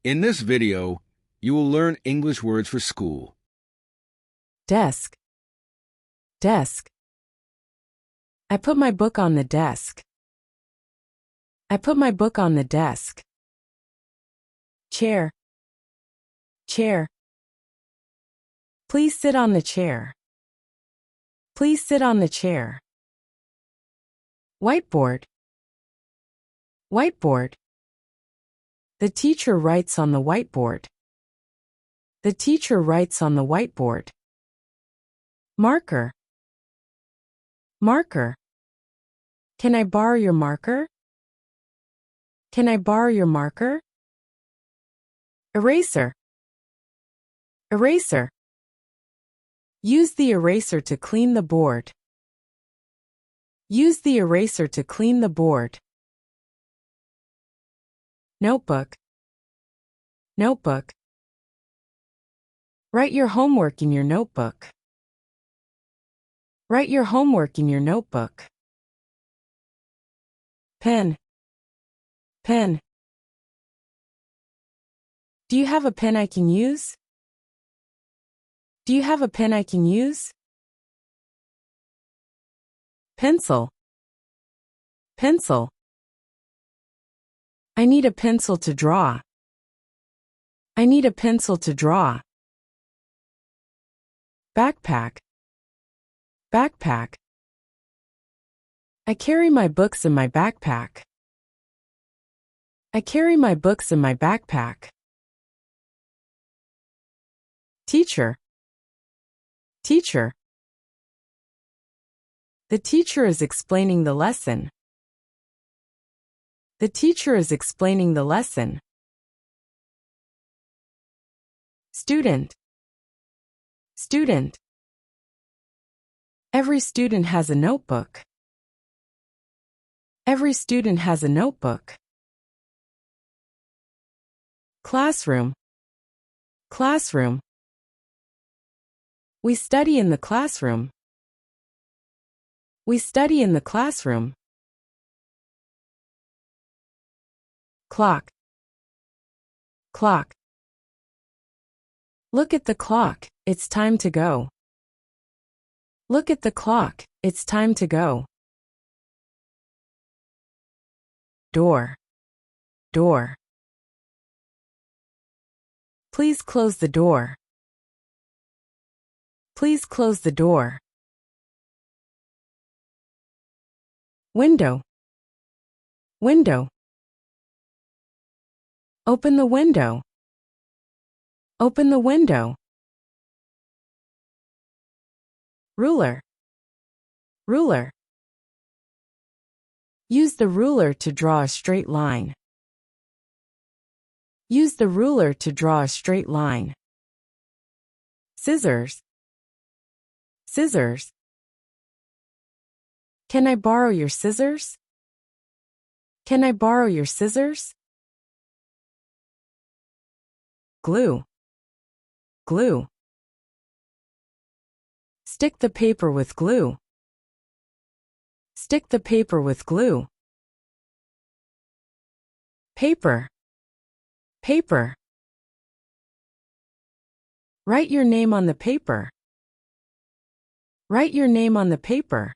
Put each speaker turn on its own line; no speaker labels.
In this video, you will learn English words for school.
Desk. Desk. I put my book on the desk. I put my book on the desk. Chair. Chair. Please sit on the chair. Please sit on the chair. Whiteboard. Whiteboard. The teacher writes on the whiteboard. The teacher writes on the whiteboard. Marker. Marker. Can I borrow your marker? Can I borrow your marker? Eraser. Eraser. Use the eraser to clean the board. Use the eraser to clean the board. Notebook. Notebook. Write your homework in your notebook. Write your homework in your notebook. Pen. Pen. Do you have a pen I can use? Do you have a pen I can use? Pencil. Pencil. I need a pencil to draw. I need a pencil to draw. Backpack. Backpack. I carry my books in my backpack. I carry my books in my backpack. Teacher. Teacher. The teacher is explaining the lesson. The teacher is explaining the lesson. Student. Student. Every student has a notebook. Every student has a notebook. Classroom. Classroom. We study in the classroom. We study in the classroom. Clock. Clock. Look at the clock, it's time to go. Look at the clock, it's time to go. Door. Door. Please close the door. Please close the door. Window. Window. Open the window. Open the window. Ruler. Ruler. Use the ruler to draw a straight line. Use the ruler to draw a straight line. Scissors. Scissors. Can I borrow your scissors? Can I borrow your scissors? Glue. Glue. Stick the paper with glue. Stick the paper with glue. Paper. Paper. Write your name on the paper. Write your name on the paper.